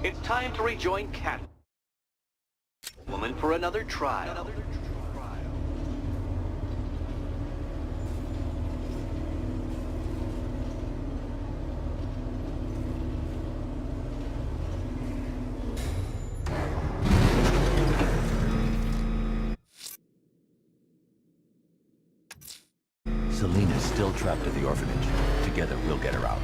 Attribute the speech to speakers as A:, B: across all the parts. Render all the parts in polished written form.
A: It's time to rejoin Catwoman for another trial.
B: Selena's still trapped at the orphanage. Together, we'll get her out.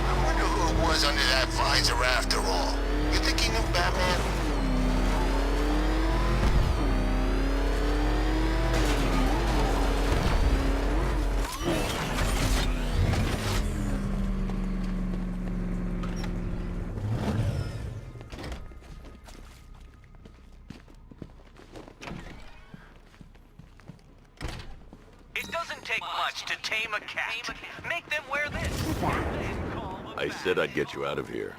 C: I wonder who it was under that visor after all. You think he knew Batman?
A: It doesn't take much to tame a cat. Make them wear this.
D: I said I'd get you out of here.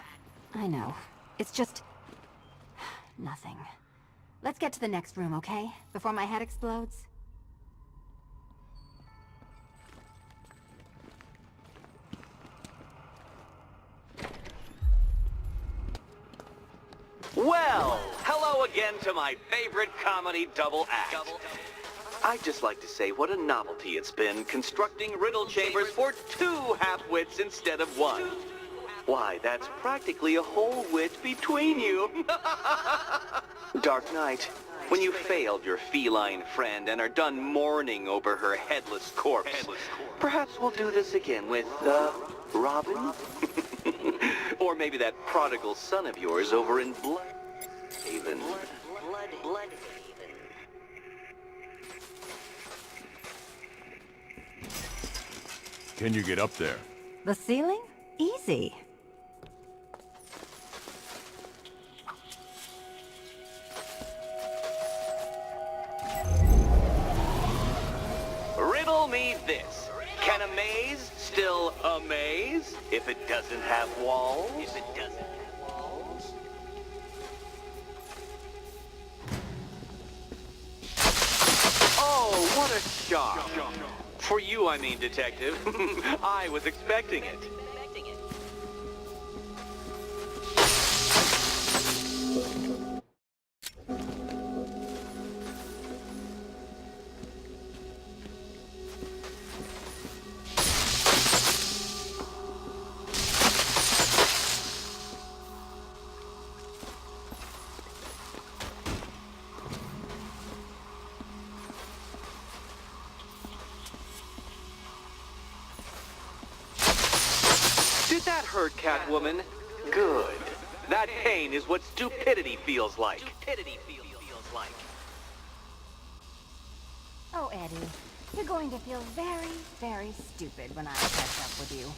E: I know. It's just... nothing. Let's get to the next room, okay? Before my head explodes.
A: Well, hello again to my favorite comedy double act. I'd just like to say what a novelty it's been constructing riddle chambers for 2 half-wits instead of 1. Why, that's practically a whole wit between you. Dark Knight, when you failed your feline friend and are done mourning over her headless corpse, perhaps we'll do this again with, Robin? Or maybe that prodigal son of yours over in Bloodhaven.
D: Can you get up there?
E: The ceiling? Easy.
A: Riddle me this. Can a maze still amaze if it doesn't have walls? Oh, what a shock. For you, I mean, Detective. I was expecting it. Did that hurt, Catwoman? Good. That pain is what stupidity feels like.
E: Oh, Eddie. You're going to feel very, very stupid when I catch up with you.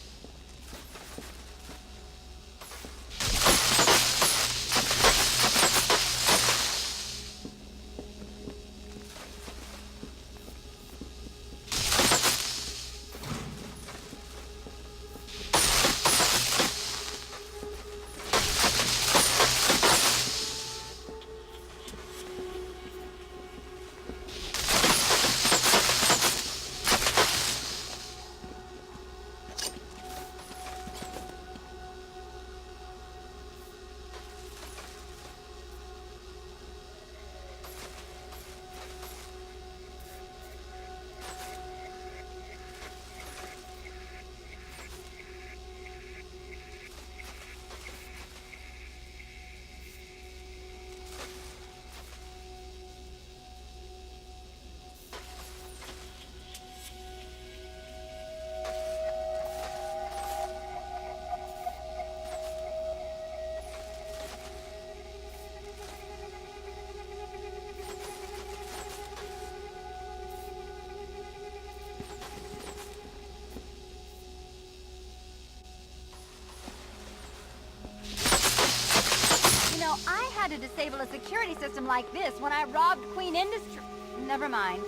E: I had to disable a security system like this when I robbed Queen Industry. Never mind.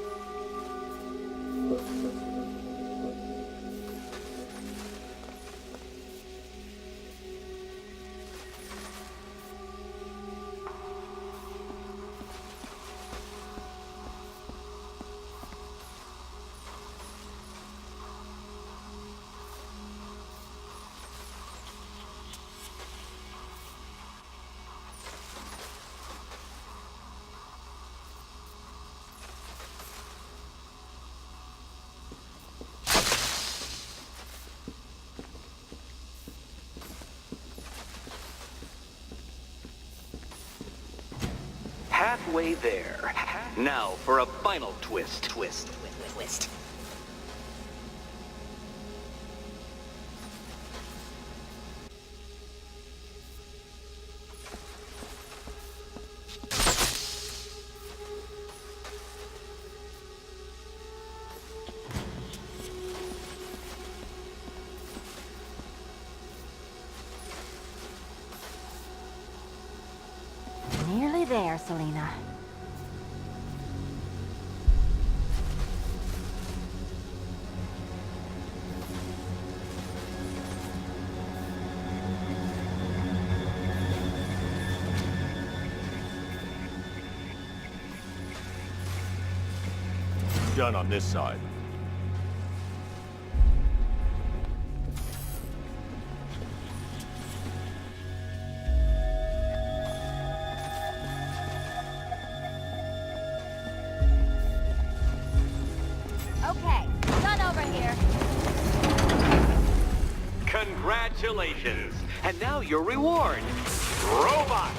A: halfway there. Now for a final twist. Twist.
E: Nearly there, Selena.
D: Done on this side.
E: Okay, done over here.
A: Congratulations! And now your reward. Robot!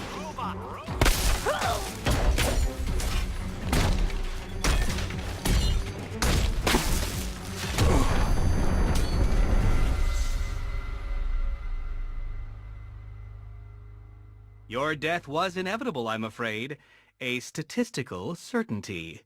F: Your death was inevitable, I'm afraid. A statistical certainty.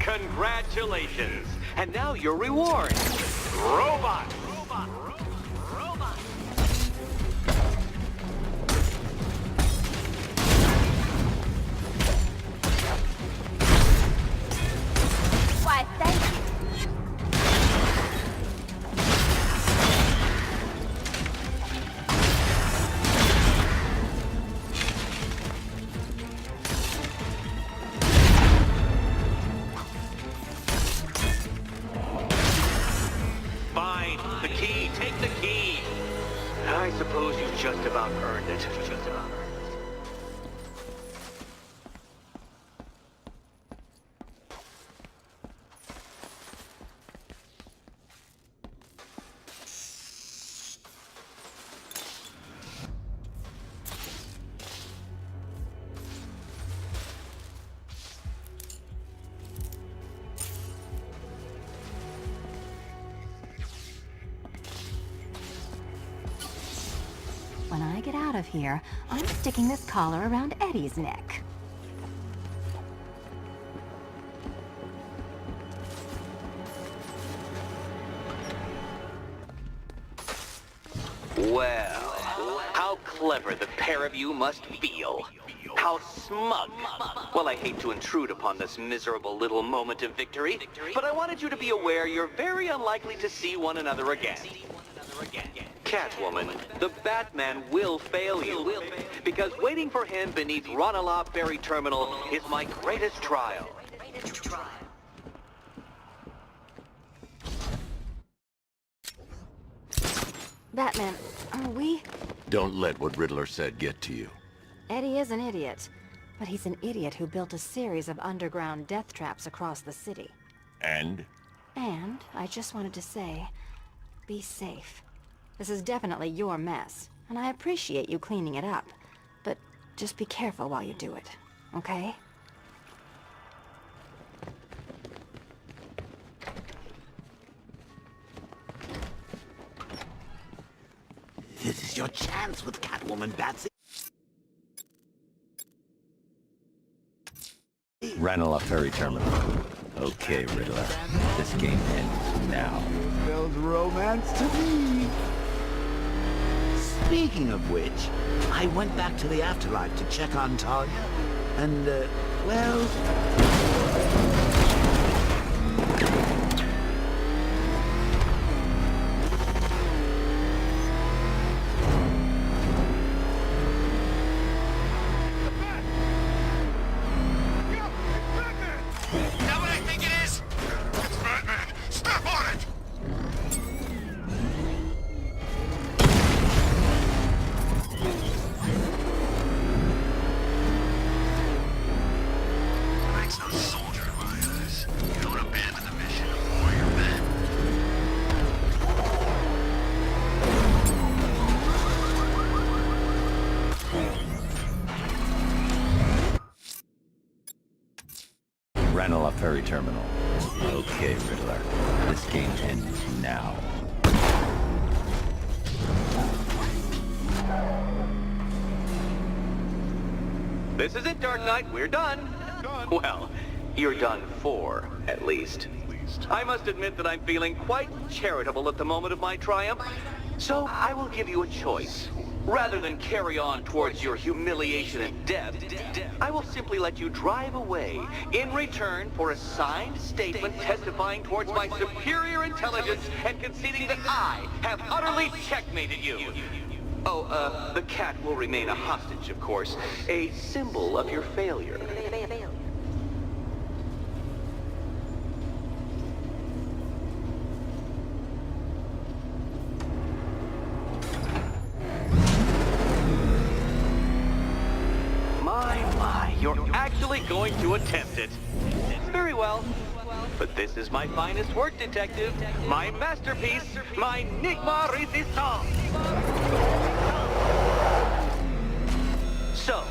A: Congratulations! And now your reward. Robot!
E: Why, thank you.
A: Fine. The key. Take the key. I suppose you just about earned it. Just about earned it.
E: When I get out of here, I'm sticking this collar around Eddie's neck.
A: Well, how clever the pair of you must feel. How smug. Well, I hate to intrude upon this miserable little moment of victory, but I wanted you to be aware you're very unlikely to see one another again. Catwoman, the Batman will fail you, because waiting for him beneath Ranelagh Ferry Terminal is my greatest trial.
E: Batman, are we?
D: Don't let what Riddler said get to you.
E: Eddie is an idiot, but he's an idiot who built a series of underground death traps across the city.
D: And?
E: And I just wanted to say, be safe. This is definitely your mess, and I appreciate you cleaning it up. But just be careful while you do it, okay?
G: This is your chance with Catwoman, Batsy.
B: Ranelagh Ferry Terminal. Okay, Riddler. This game ends now.
G: Spells romance to me. Speaking of which, I went back to the afterlife to check on Talia, and, well...
B: Ranelagh Ferry Terminal. Okay, Riddler. This game ends now.
A: This is it, Dark Knight. We're done. Well, you're done for, at least. I must admit that I'm feeling quite charitable at the moment of my triumph. So I will give you a choice. Rather than carry on towards your humiliation and death, I will simply let you drive away in return for a signed statement testifying towards my superior intelligence and conceding that I have utterly checkmated you. Oh, the cat will remain a hostage, of course. A symbol of your failure. My, you're actually going to attempt it. Very well. But this is my finest work, Detective. My masterpiece, my Enigma Resistance. So,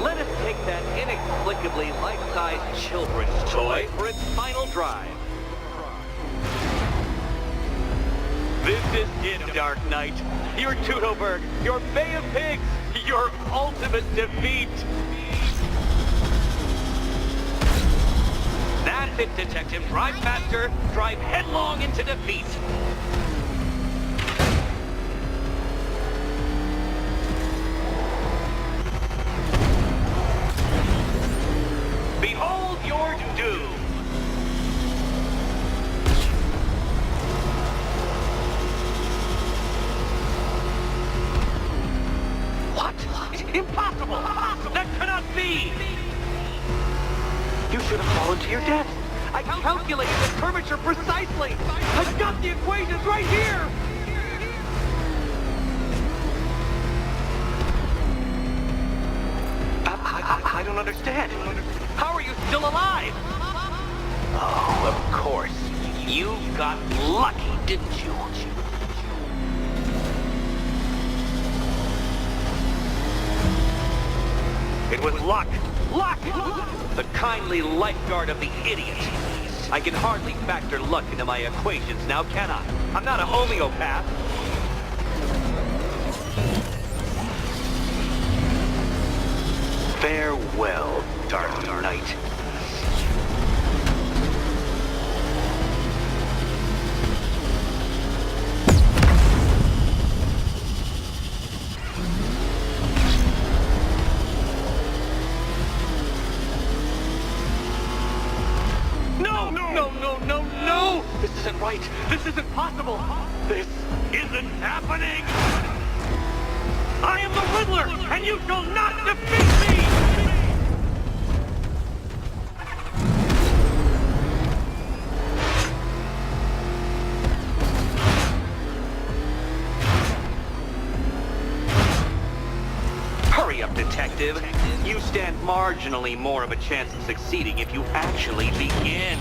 A: let us take that inexplicably life-sized children's toy for its final drive. This is it, Dark Knight. Your Teutoburg, your Bay of Pigs, your ultimate defeat. That's it, Detective. Drive faster, drive headlong into defeat. Behold your doom. What? Impossible! That cannot be! You should have fallen to your death. I calculated the curvature precisely. I've got the equations right here. I don't understand. How are you still alive? Oh, of course. You got lucky, didn't you? It was luck. Luck! The kindly lifeguard of the idiot. I can hardly factor luck into my equations now, can I? I'm not a homeopath. Farewell, Dark Knight. No! This isn't right. This isn't possible. This isn't happening. I am the Riddler, and you shall not defeat me! Hurry up, Detective. You stand marginally more of a chance of succeeding if you actually begin.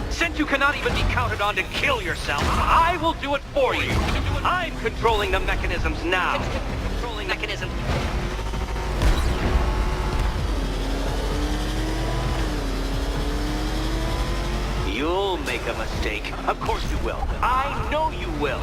A: Since you cannot even be counted on to kill yourself, I will do it for you. I'm controlling the mechanisms now. Controlling mechanisms. You'll make a mistake. Of course you will. I know you will.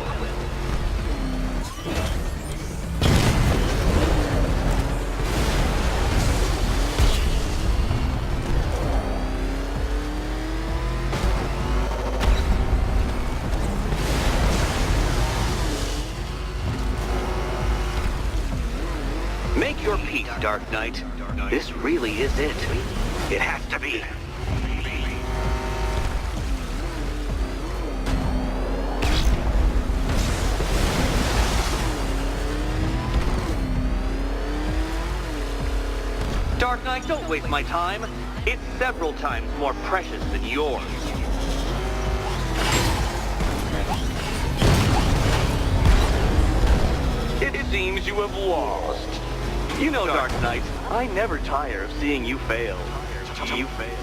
A: Make your peace, Dark Knight. This really is it. It has to be. Dark Knight, don't waste my time. It's several times more precious than yours. It seems you have lost. You know, Dark Knight, I never tire of seeing you fail. You fail.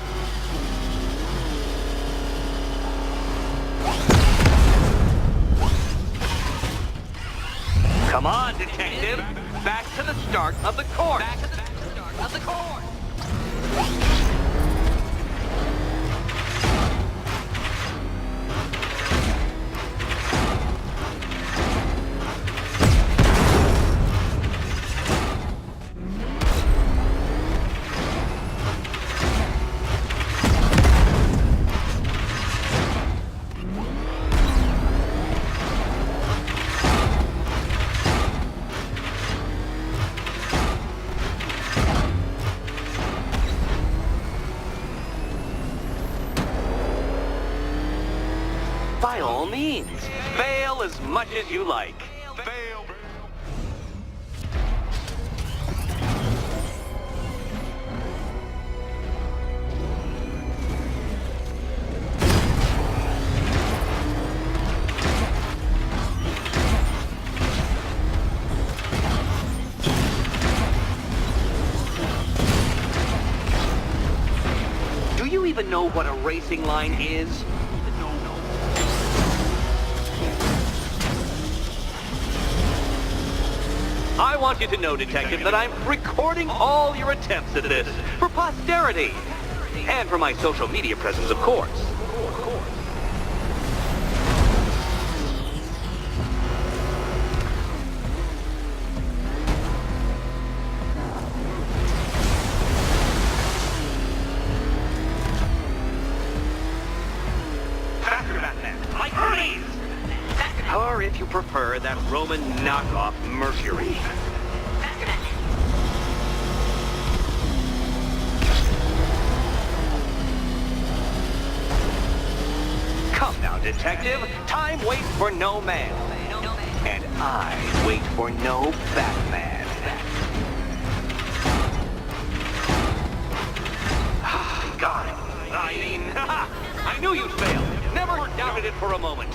A: Come on, Detective. Back to the start of the course. of the course. By all means, fail as much as you like. Fail. Do you even know what a racing line is? I want you to know, Detective, that I'm recording all your attempts at this for posterity. And for my social media presence, of course. Faster, Batman! My Hermes! Or if you prefer, that Roman knockoff Mercury. Come now, Detective. Time waits for no man. And I wait for no Batman. God, I mean, I knew you'd fail. Never doubted it for a moment.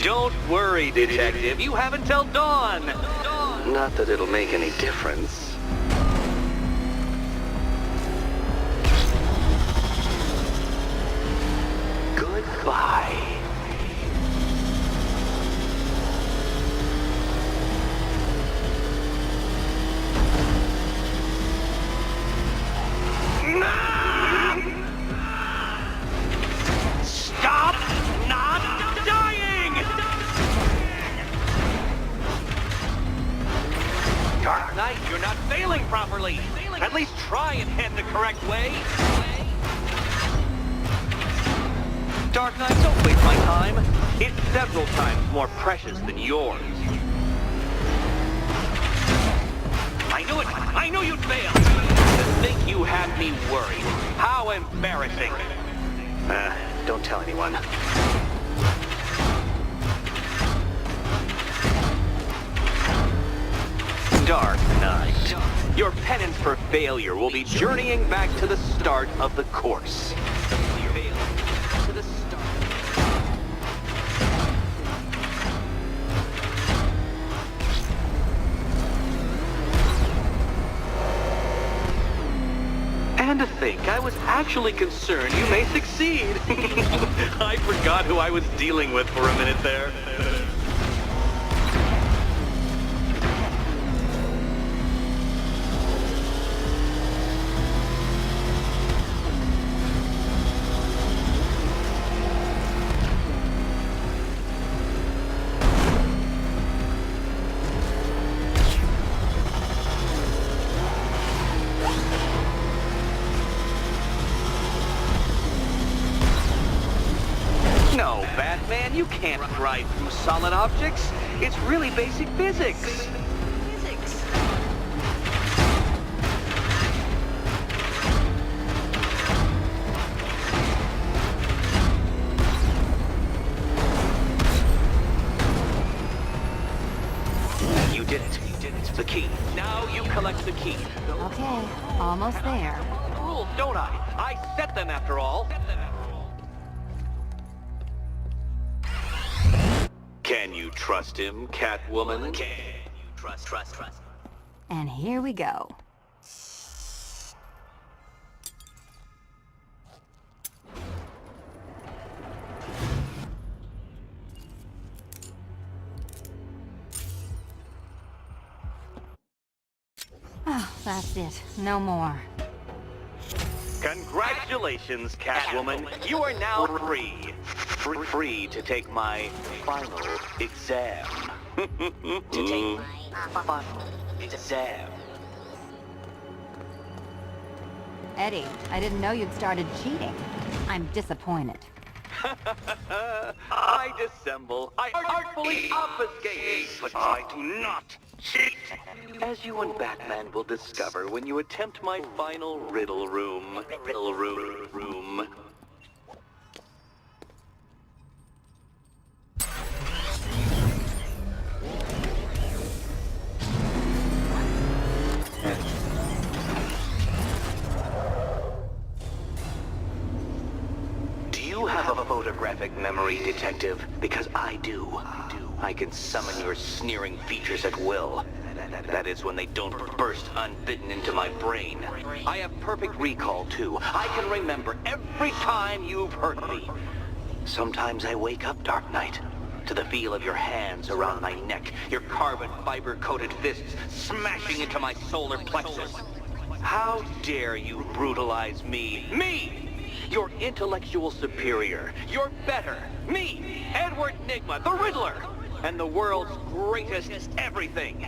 A: Don't worry, Detective. You have until dawn. Not that it'll make any difference. Goodbye. Stop not dying! Dark Knight, you're not failing properly. At least try and head the correct way. Dark Knight, don't waste my time. It's several times more precious than yours. I knew it! I knew you'd fail! To think you had me worried. How embarrassing. Don't tell anyone. Dark Knight. Your penance for failure will be journeying back to the start of the course. To the start. And to think, I was actually concerned you may succeed. I forgot who I was dealing with for a minute there. No, Batman, you can't drive through solid objects. It's really basic physics. You did it. You did it. The key. Now you collect the key.
E: Okay, almost there.
A: Rules, don't I? I set them after all. Can you trust him, Catwoman? Can you trust?
E: And here we go. Oh, that's it. No more.
A: Congratulations, Catwoman. You are now free. Free to take my final exam. To take my final exam.
E: Eddie, I didn't know you'd started cheating. I'm disappointed.
A: I dissemble. I artfully obfuscate. But I do not cheat. As you and Batman will discover when you attempt my final riddle room. Riddle room. Do you have a photographic memory, Detective? Because I do. I can summon your sneering features at will. That is when they don't burst unbidden into my brain. I have perfect recall, too. I can remember every time you've hurt me. Sometimes I wake up, Dark Knight, to the feel of your hands around my neck, your carbon fiber-coated fists smashing into my solar plexus. How dare you brutalize me? Me! Your intellectual superior. Your better. Me, Edward Nygma, the Riddler, and the world's greatest everything.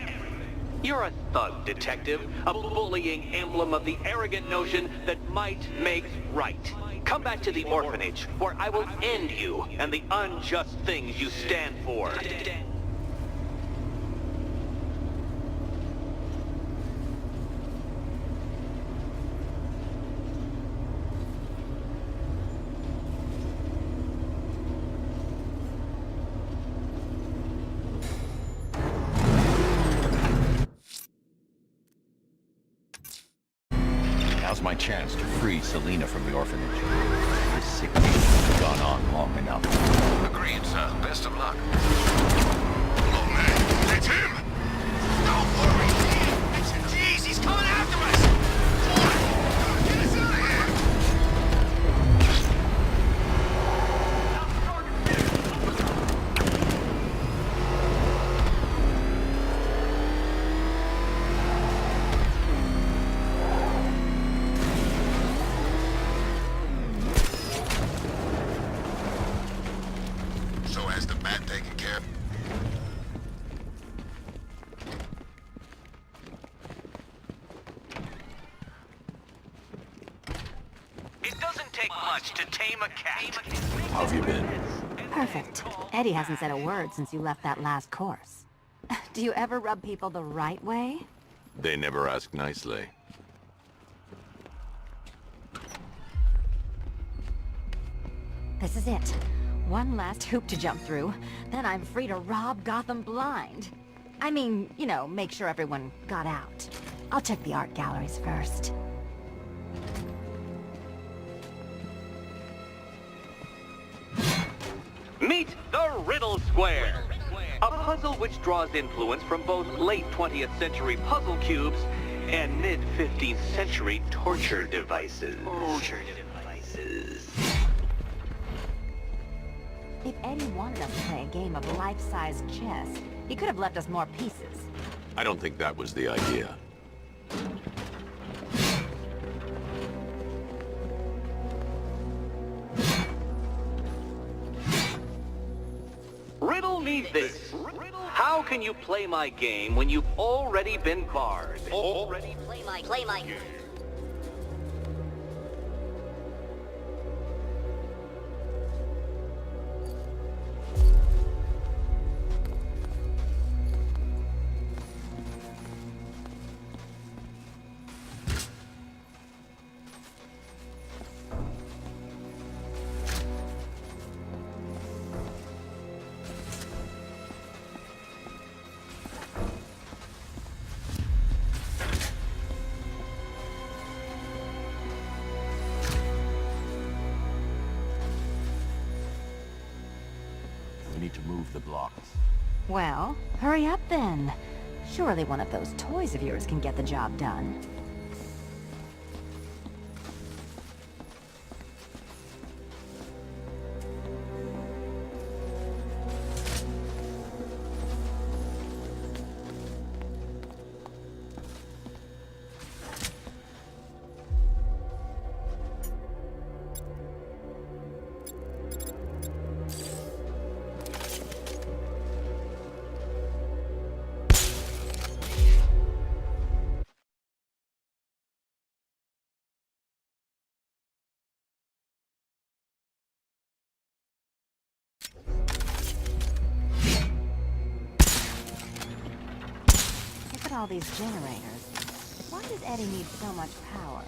A: You're a thug, Detective, a bullying emblem of the arrogant notion that might makes right. Come back to the orphanage, where I will end you and the unjust things you stand for.
B: Now's my chance to free Selina from the orphanage. This sick game has gone on long enough.
C: Agreed, sir. Best of luck. Oh, man. It's him! Don't worry! Jeez, he's coming after us! Boy, get us out of here! So has the bat taken care of?
A: It doesn't take much to tame a cat.
D: How have you been?
E: Perfect. Eddie hasn't said a word since you left that last course. Do you ever rub people the right way?
D: They never ask nicely.
E: This is it. One last hoop to jump through, then I'm free to rob Gotham blind. I mean, you know, make sure everyone got out. I'll check the art galleries first.
A: Meet the Riddle Square, a puzzle which draws influence from both late 20th century puzzle cubes and mid-15th century torture devices.
E: If Eddie wanted us to play a game of life-size chess, he could have left us more pieces.
D: I don't think that was the idea.
A: Riddle me this. How can you play my game when you've already been barred?
H: Play my
B: need to move the blocks.
E: Well, hurry up then. Surely one of those toys of yours can get the job done. Look at all these generators. Why does Eddie need so much power?